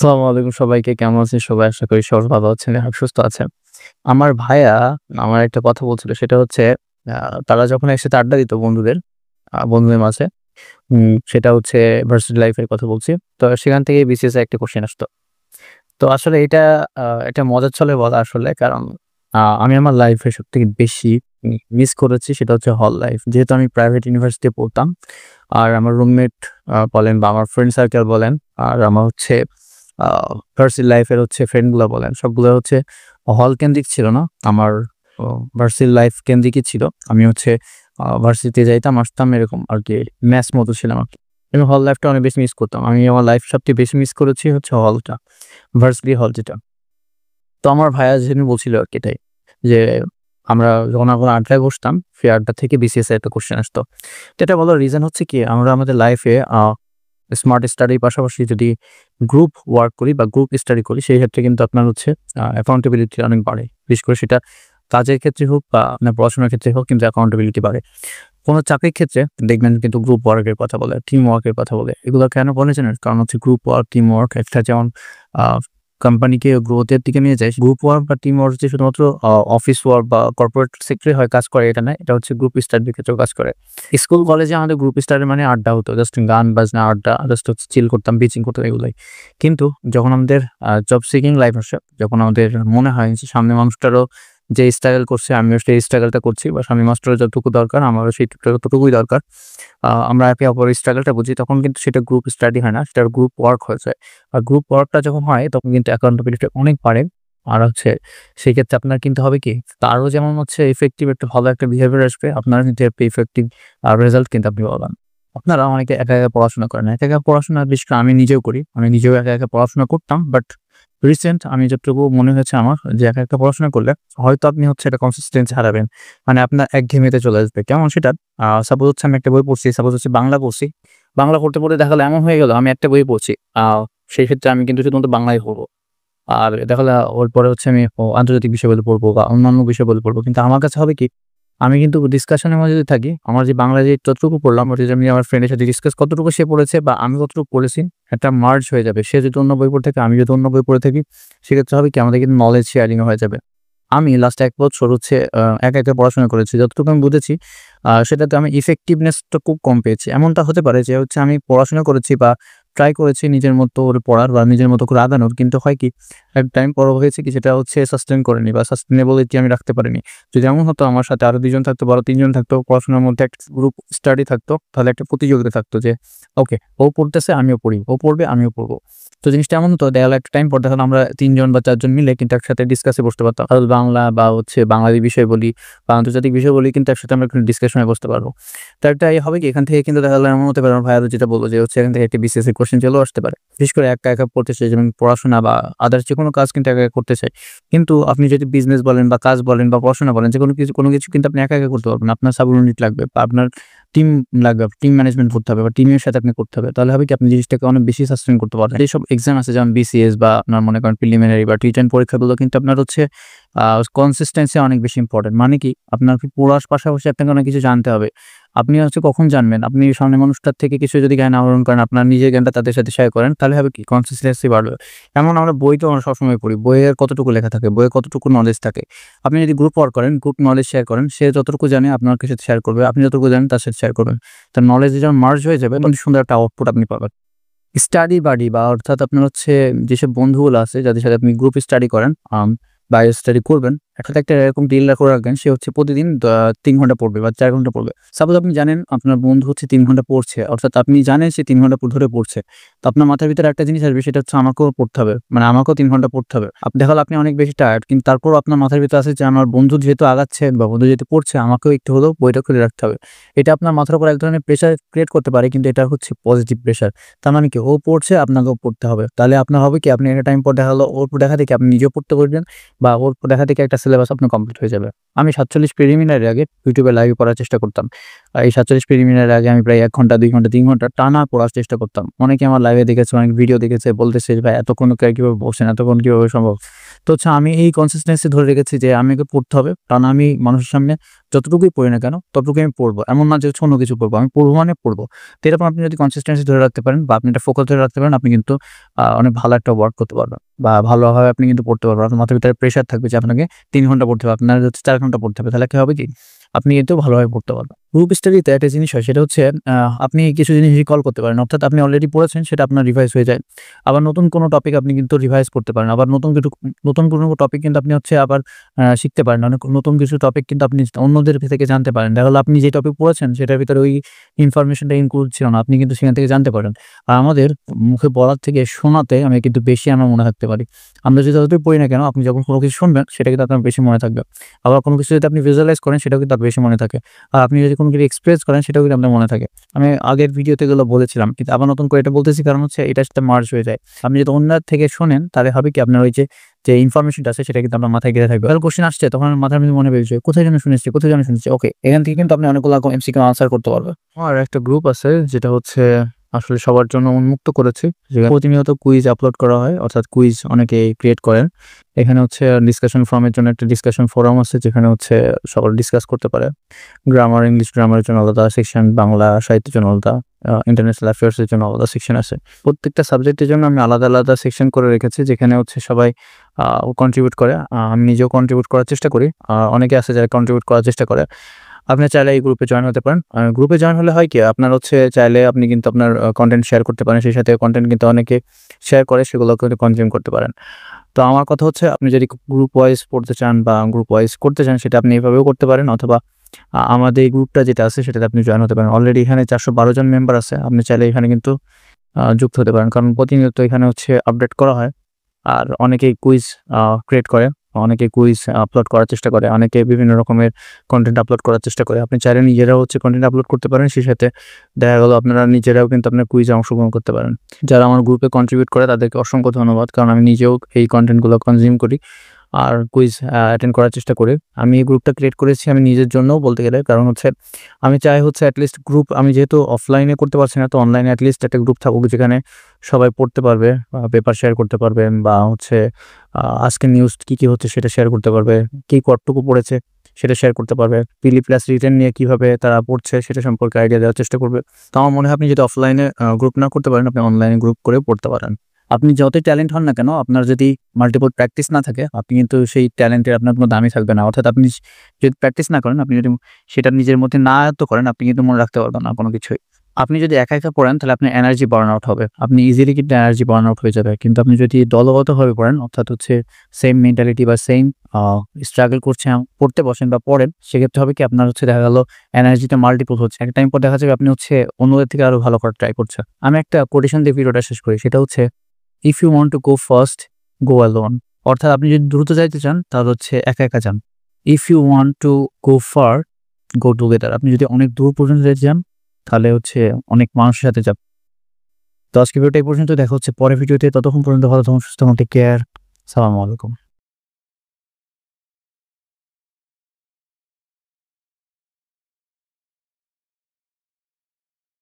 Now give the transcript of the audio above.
আসসালামু আলাইকুম সবাইকে। কেমন আছেন সবাই? আশা করি সবাই ভালো আছেন এবং সুস্থ আছেন। আমার ভাইয়া আমার একটা কথা বলছিল সেটা হচ্ছে আ তারা যখন একসাথে আড্ডা দিত বন্ধুদের মাঝে সেটা হচ্ছে ভার্সিটি লাইফ এর কথা বলছি। তো সেখান থেকে বিসিএস এ একটা কোয়েশ্চেন আসতো। তো আসলে এটা মজার ছলে বলা আসলে কারণ আমি আমার লাইফে সবথেকে বেশি মিস করেছি সেটা হচ্ছে হল লাইফ। যেহেতু আমি প্রাইভেট ইউনিভার্সিটিতে পড়তাম। আর আমার রুমমেট বলেন বা আমার ফ্রেন্ড সার্কেল বলেন আর আমার হচ্ছে আ ভার্সিটি লাইফ এর হচ্ছে ফ্রেন্ড গুলা বলেন সবগুলো হচ্ছে হল কেন্দ্রিক ছিল না। আমার ও ভার্সিটি লাইফ কেন্দ্রিকই ছিল। আমি হচ্ছে ভার্সিটিতে যাইতাম আসতাম এরকম আরকি মেস মতো ছিলাম আরকি। আমি হল লাইফটা অনেক বেশি মিস করতাম। আমি আমার লাইফ সবচেয়ে বেশি মিস করেছি হচ্ছে হলটা। ভার্সিটি হল যেটা। তো আমার ভাইয়া যেদিন বলছিল আরকি এটাই। যে আমরা যখন আড্ডায় বসতাম, সেই আড্ডা থেকে বিসিএস এর একটা কোয়েশ্চেন আসতো। তো এটা বলার রিজন হচ্ছে কি আমরা আমাদের লাইফে স্মার্ট স্টাডির পাশাপাশি যদি গ্রুপ ওয়ার্ক করি বা গ্রুপ স্টাডি করি সেই ক্ষেত্রে কিন্তু আপনার হচ্ছে অ্যাকাউন্টেবিলিটি অনেক বাড়ে। বিশেষ করে সেটা কাজের ক্ষেত্রে হোক বা আপনার পড়াশোনার ক্ষেত্রে হোক কিন্তু অ্যাকাউন্টেবিলিটি বাড়ে। কোন চাকরির ক্ষেত্রে দেখবেন কিন্তু গ্রুপ ওয়ার্কের কথা বলে, টিম ওয়ার্কের কথা বলে। এগুলো কেন বলে জানেন? কারণ হচ্ছে গ্রুপ ওয়ার্ক, টিম ওয়ার্ক একটা যেমন আ কোম্পানিকে গ্রোথ এর দিকে নিয়ে যায়। গ্রুপ ওয়ার্ক বা টিম ওয়ার্ক যে শুধুমাত্র অফিস ওয়ার্ক বা কর্পোরেট সেক্টরে হয় কাজ করে এটা না। এটা হচ্ছে গ্রুপ স্টাডির ক্ষেত্রেও কাজ করে। স্কুল কলেজে আমাদের গ্রুপ স্টাডি মানে আড্ডা হতো। জাস্ট গান বাজনা আড্ডা, জাস্ট হচ্ছে চিল করতাম, বিচিং করতাম এগুলাই। কিন্তু যখন আমাদের জব সিকিং লাইফ আসে, যখন আমাদের মনে হয় যে সামনের মানুষটারও যে স্ট্রাগল করছে আমিও সেই স্ট্রাগলটা করছি বা সামনের মানুষটারও যতটুকু দরকার আমারও ততটুকুই দরকার। আমরা একে অপরের স্ট্রাগলটা বুঝি তখন কিন্তু সেটা গ্রুপ স্টাডি হয় না, সেটা গ্রুপ ওয়ার্ক হয়ে যায়। আর গ্রুপ ওয়ার্কটা যখন হয় তখন কিন্তু অ্যাকাউন্টেবিলিটি অনেক বাড়ে। আর হচ্ছে সেক্ষেত্রে আপনার কিন্তু হবে কি তারও যেমন হচ্ছে ইফেক্টিভ একটা ভালো একটা বিহেভিয়ার আসবে, আপনারও কিন্তু একটা ইফেক্টিভ রেজাল্ট কিন্তু আপনি পাবেন। আপনারা অনেকে একা, একা পড়াশোনা করেন। একা, একা পড়াশোনা বিশেষ করে আমি নিজেও করি। আমি নিজেও একা, একা পড়াশোনা করতাম। বাট রিসেন্ট আমি যতটুকু মনে হয়েছে আমার যে একা, একা পড়াশোনা করলে হয়তো আপনি হচ্ছে একটা কনসিস্টেন্সি হারাবেন। মানে আপনার একঘেয়েমিতে চলে আসবে। কেমন সেটা? সাপোজ হচ্ছে আমি একটা বই পড়ছি, সাপোজ হচ্ছে বাংলা পড়ছি। বাংলা পড়তে, পড়তে দেখা গেল এমন হয়ে গেল আমি একটা বই পড়ছি। সেই ক্ষেত্রে আমি কিন্তু শুধুমাত্র বাংলাই পড়ব। আর দেখা গেল ওর পরে হচ্ছে আমি আন্তর্জাতিক বিষয়গুলো পড়বো বা অন্যান্য বিষয়গুলো পড়বো। কিন্তু আমার কাছে হবে কি আমি কিন্তু ডিসকাশন এর মধ্যে যদি থাকি, আমার যে বাংলা যে যতটুকু পড়লাম ওটা যদি আমি আমার ফ্রেন্ডের সাথে ডিসকাস কতটুকু সে পড়েছে বা আমি কতটুকু পড়েছি, একটা মার্জ হয়ে যাবে। সে যদি অন্য বই পড়ে থাকে, আমি যদি অন্য বই পড়ে থাকি, সেক্ষেত্রে হবে কি আমাদের কিন্তু নলেজ শেয়ারিং হয়ে যাবে। আমি লাস্ট ১ বছর হচ্ছে একা, একা পড়াশোনা করেছি। যতটুকু আমি বুঝেছি সেটাতে আমি ইফেক্টিভনেস টা খুব কম পেয়েছি। এমনটা হতে পারে যে হচ্ছে আমি পড়াশোনা করেছি বা ট্রাই করেছি নিজের মতো করে পড়ার বা নিজের মতো করে আগানোর। কিন্তু হয় কি এক টাইম পর হয়েছে কি সেটা হচ্ছে সাস্টেইন করিনি বা সাস্টেইনেবিলিটি আমি রাখতে পারিনি। যদি এমন হতো আমার সাথে আরো ২ জন থাকতো বা আরো ৩ জন থাকতো, পড়াশোনার মধ্যে একটা গ্রুপ স্টাডি থাকতো, তাহলে একটা প্রতিযোগিতা থাকতো যে ওকে ও পড়তেছে আমিও পড়ি, ও পড়বে আমিও পড়ব। তো জিনিসটা এমন হতো দেখা গেল একটা টাইম পর দেখা গেল আমরা ৩ জন বা ৪ জন মিলে কিন্তু একসাথে ডিসকাসে বসতে পারতাম। আর বাংলা বা হচ্ছে বাঙালি বিষয় বলি বা আন্তর্জাতিক বিষয় বলি কিন্তু একসাথে আমরা কিন্তু ডিসকাশনে বসতে পারব। তো একটা হবে কি এখান থেকে কিন্তু দেখা গেল এমন হতে পারে আমার ভাইয়ারা যেটা বলল যে হচ্ছে এখান থেকে একটা বিসিএস এর কোয়েশ্চেন চলেও আসতে পারে। বিশেষ করে একা, একা পড়তে চাই যেমন পড়াশোনা বা আদার্স যেকোনো কাজ কিন্তু একা, একা করতে চাই। কিন্তু আপনি যদি বিজনেস বলেন বা কাজ বলেন বা পড়াশোনা বলেন যেকোনো কিছু কোনো কিছু কিন্তু আপনি একা, একা করতে পারবেন না। আপনার সাবঅর্ডিনেট লাগবে বা আপনার টিম লাগবে। টিম ম্যানেজমেন্ট করতে হবে বা টিমের সাথে আপনি করতে হবে। তাহলে হবে কি আপনি জিনিসটাকে অনেক বেশি সাস্টেইন করতে পারবেন। যেসব এক্সাম আছে যেমন বিসিএস বা আপনার মনে করেন প্রিলিমিনারি বা রিটেন পরীক্ষাগুলো কিন্তু আপনার হচ্ছে আ কনসিস্টেন্সি অনেক বেশি ইম্পোর্টেন্ট। মানে কি আপনার কি পড়ার পাশাপাশি আপনাকে অনেক কিছু জানতে হবে। আপনি হচ্ছে কখন জানবেন? আপনি সামনের মানুষটার থেকে কিছু যদি জ্ঞান আহরণ করেন, আপনার নিজের জ্ঞানটা তাদের সাথে শেয়ার করেন, তাহলে হবে কি কনসিস্টেন্সি বাড়বে। যেমন আমরা বই তো আমরা সবসময় পড়ি। বইয়ের কতটুকু লেখা থাকে, বইয়ে কতটুকু নলেজ থাকে। আপনি যদি গ্রুপ ওয়ার্ক করেন, গ্রুপ নলেজ শেয়ার করেন, সে যতটুকু জানে আপনার সাথে শেয়ার করবে। আপনি যতটুকু জানেন তার সাথে শেয়ার করবেন। তার নলেজ যখন মার্জ হয়ে যাবে তখন সুন্দর একটা আউটপুট আপনি পাবেন। স্টাডি বাডি বা অর্থাৎ আপনার হচ্ছে যেসব বন্ধুগুলো আছে যাদের সাথে আপনি গ্রুপ স্টাডি করেন বা স্টাডি করবেন, একসাথে একটা এরকম ডিল করে রাখবেন সে হচ্ছে প্রতিদিন ৩ ঘন্টা পড়বে বা ৪ ঘন্টা পড়বে। সাপোজ আপনি জানেন আপনার বন্ধু হচ্ছে ৩ ঘন্টা পড়ছে, অর্থাৎ আপনি জানেন সে ৩ ঘন্টা ধরে পড়ছে। তো আপনার মাথার ভিতরে একটা জিনিস আসবে সেটা হচ্ছে আমাকেও পড়তে হবে। মানে আমাকেও ৩ ঘন্টা পড়তে হবে। দেখা গেল আপনি অনেক বেশি টায়ার্ড কিন্তু তারপরও আপনার মাথার ভিতরে আছে যে আমার বন্ধু যেহেতু আগাচ্ছে বা বন্ধু যেহেতু পড়ছে আমাকেও একটু হলেও বইটা খুলে রাখতে হবে। এটা আপনার মাথার উপর এক ধরনের প্রেশার ক্রিয়েট করতে পারে কিন্তু এটা হচ্ছে পজিটিভ প্রেশার। তার মানে কি ও পড়ছে আপনাকেও পড়তে হবে। তাহলে আপনার হবে কি আপনি একটা টাইম পর দেখা গেল ওর দেখা দেখি আপনি নিজেও পড়তে বসবেন বা ওর দেখা দেখি একটা সিলেবাস আপনার কমপ্লিট হয়ে যাবে। আমি ৪৭ প্রিলিমিনারি আগে YouTube এ লাইভে পড়ার চেষ্টা করতাম। এই ৪৭ প্রিলিমিনারি আগে আমি প্রায় ১ ঘন্টা, ২ ঘন্টা, ৩ ঘন্টা টানা পড়ার চেষ্টা করতাম। অনেকে আমার লাইভে দেখেছে, অনেক ভিডিও দেখেছে বলতেছে যে, "ভাই এতক্ষণ কিভাবে বসেন? এতক্ষণ কিভাবে সম্ভব?" তো হচ্ছে আমি এই কনসিস্টেন্সি ধরে রেখেছি যে আমাকে পড়তে হবে। কারণ আমি মানুষের সামনে যতটুকুই পড়ি না কেন ততটুকুই আমি পড়বো। এমন না যে হচ্ছে অন্য কিছু পড়বো। আমি পড়বো মানে পড়বো। তো এরকম আপনি যদি কনসিস্টেন্সি ধরে রাখতে পারেন বা আপনি একটা ফোকাস ধরে রাখতে পারেন, আপনি কিন্তু অনেক ভালো একটা ওয়ার্ক করতে পারবেন বা ভালোভাবে আপনি কিন্তু পড়তে পারবেন। আপনার মাথার ভিতরে প্রেশার থাকবে যে আপনাকে ৩ ঘন্টা পড়তে হবে। আপনার হচ্ছে ৪ ঘন্টা পড়তে হবে। তাহলে কি হবে কি? আপনি কিন্তু ভালোভাবে পড়তে পারবেন। গ্রুপ স্টাডিতে একটা জিনিস হয় সেটা হচ্ছে আপনি কিছু জিনিস রিকল করতে পারেন। অর্থাৎ আপনি অলরেডি পড়েছেন সেটা আপনার রিভাইজ হয়ে যায়। আবার নতুন কোনো টপিক আপনি কিন্তু রিভাইজ করতে পারেন। আবার নতুন কোনো টপিক কিন্তু আপনি হচ্ছে আবার শিখতে পারেন। অনেক নতুন কিছু টপিক কিন্তু আপনি অন্যদের থেকে জানতে পারেন। দেখা গেল আপনি যে টপিক পড়েছেন সেটার ভিতরে ওই ইনফরমেশনটা ইনক্লুড ছিল না। আপনি কিন্তু সেখান থেকে জানতে পারেন। আর আমাদের মুখে বলার থেকে শোনাতে আমি কিন্তু বেশি আমার মনে থাকতে পারি। আমরা যে যতই পড়ি না কেন আপনি যখন কোনো কিছু শুনবেন সেটা কিন্তু আপনার বেশি মনে থাকবে। আবার কোনো কিছু যদি আপনি ভিজুয়ালাইজ করেন সেটাও কিন্তু আর বেশি মনে থাকে। আর আপনি যদি কোনো কিছু এক্সপ্রেস করেন সেটাও কিন্তু আপনার মনে থাকে। আমি আগের ভিডিওতে এগুলো বলেছিলাম। কিন্তু আবার নতুন করে এটা বলতেছি কারণ হচ্ছে এটার সাথে মার্জ হয়ে যায়। আপনি যদি অন্যের থেকে শোনেন তাহলে হবে কি আপনার ওই যে ইনফরমেশনটা আছে সেটা কিন্তু আপনার মাথায় গেঁথে থাকবে। আর কোয়েশ্চেন আসছে তখন মাথার মধ্যে মনে বের হয় কোথায় যেন শুনেছি। ওকে, এখান থেকে কিন্তু আপনি অনেকগুলো এমসিকিউ আনসার করতে পারবেন। আর একটা গ্রুপ আছে যেটা হচ্ছে আসলে সবার জন্য উন্মুক্ত করেছি। যেখানে প্রতিনিয়ত কুইজ আপলোড করা হয়, অর্থাৎ কুইজ অনেকে ক্রিয়েট করেন। এখানে হচ্ছে ডিসকাশন ফোরামের জন্য একটা ডিসকাশন ফোরাম আছে যেখানে হচ্ছে সবাই ডিসকাস করতে পারে। ইংলিশ গ্রামারের জন্য আলাদা সেকশন, বাংলা সাহিত্যের জন্য আলাদা, ইন্টারন্যাশনাল অ্যাফেয়ার্সের জন্য আলাদা সেকশন আছে। প্রত্যেকটা সাবজেক্টের জন্য আমি আলাদা সেকশন করে রেখেছি যেখানে হচ্ছে সবাই কন্ট্রিবিউট করে। আমি নিজেও কন্ট্রিবিউট করার চেষ্টা করি। অনেকে আছে যারা কন্ট্রিবিউট করার চেষ্টা করে। আপনি চাইলে এই গ্রুপে জয়েন হতে পারেন। গ্রুপে জয়েন হলে হয় কি আপনার হচ্ছে চাইলে আপনি কিন্তু আপনার কনটেন্ট শেয়ার করতে পারেন। সেই সাথে কনটেন্ট কিন্তু অনেকে শেয়ার করে সেগুলো কিন্তু কনজিউম করতে পারেন। তো আমার কথা হচ্ছে আপনি যদি গ্রুপ ওয়াইজ পড়তে চান বা গ্রুপ ওয়াইজ করতে চান সেটা আপনি এভাবেও করতে পারেন অথবা আমাদের এই গ্রুপটা যেটা আছে সেটাতে আপনি জয়েন হতে পারেন। অলরেডি এখানে ৪১২ জন মেম্বার আছে। আপনি চাইলে এখানে কিন্তু যুক্ত হতে পারেন। কারণ প্রতিনিয়ত এখানে হচ্ছে আপডেট করা হয়। আর অনেকেই কুইজ ক্রিয়েট করে, অনেকে কুইজ আপলোড করার চেষ্টা করে, অনেকে বিভিন্ন রকমের কনটেন্ট আপলোড করার চেষ্টা করে। আপনি চাইলে নিজেরাও হচ্ছে কনটেন্ট আপলোড করতে পারেন। সেই সাথে দেখা গেল আপনারা নিজেরাও কিন্তু আপনার কুইজে অংশগ্রহণ করতে পারেন। যারা আমার গ্রুপে কন্ট্রিবিউট করে তাদেরকে অসংখ্য ধন্যবাদ। কারণ আমি নিজেও এই কনটেন্টগুলো কনজিউম করি আর কুইজ অ্যাটেন্ড করার চেষ্টা করি। আমি এই গ্রুপটা ক্রিয়েট করেছি আমি নিজের জন্যও বলতে গেলে। কারণ হচ্ছে আমি চাই হচ্ছে এটলিস্ট গ্রুপ আমি যেহেতু অফলাইনে করতে পারছি না, তো অনলাইনে এটলিস্ট একটা গ্রুপ থাকুক যেখানে সবাই পড়তে পারবে, পেপার শেয়ার করতে পারবেন বা হচ্ছে আজকের নিউজ কী হচ্ছে সেটা শেয়ার করতে পারবে, কে কতটুকু পড়েছে সেটা শেয়ার করতে পারবে। পিলি প্লাস রিটেন নিয়ে কীভাবে তারা পড়ছে সেটা সম্পর্কে আইডিয়া দেওয়ার চেষ্টা করবে। তো আমার মনে হয় আপনি যদি অফলাইনে গ্রুপ না করতে পারেন আপনি অনলাইনে গ্রুপ করে পড়তে পারেন। আপনি যতই ট্যালেন্ট হন না কেন আপনার যদি মাল্টিপল প্র্যাকটিস না থাকে আপনি কিন্তু সেই ট্যালেন্টের আপনার কোনো দামই থাকবে না। অর্থাৎ আপনি যদি প্র্যাকটিস না করেন, আপনি যদি সেটা নিজের মধ্যে না আয়ত্ত করেন আপনি কিন্তু মনে রাখতে পারবেন না কোনো কিছুই। আপনি যদি একা পড়েন তাহলে আপনার এনার্জি বার্ন আউট হবে। আপনি ইজিলি কিন্তু এনার্জি বার্ন আউট হয়ে যাবে। কিন্তু আপনি যদি দলগতভাবে পড়েন অর্থাৎ হচ্ছে সেম মেন্টালিটি বা সেম স্ট্রাগল করছেন পড়তে বসেন বা পড়েন, সেক্ষেত্রে হবে কি আপনার হচ্ছে দেখা গেল এনার্জিটা মাল্টিপল হচ্ছে। একটা টাইম পর দেখা যাবে আপনি হচ্ছে অন্যদের থেকে আরো ভালো করার ট্রাই করছেন। আমি একটা কোটেশন দিয়ে ভিডিওটা শেষ করি, সেটা হচ্ছে if you want to go fast go alone. অর্থাৎ আপনি যদি দ্রুত যাইতে চান তাহলে হচ্ছে একা যান। If you want to go far go together. আপনি যদি অনেক দূর পর্যন্ত যেতে চান তাহলে হচ্ছে অনেক মানুষের সাথে যান। তো আজকে ভিডিওটা এই পর্যন্ত, দেখা হচ্ছে পরের ভিডিওতে। ততক্ষণ পর্যন্ত ভালো থাকুন, সুস্থ থাকুন, টেক কেয়ার। আসসালামু আলাইকুম।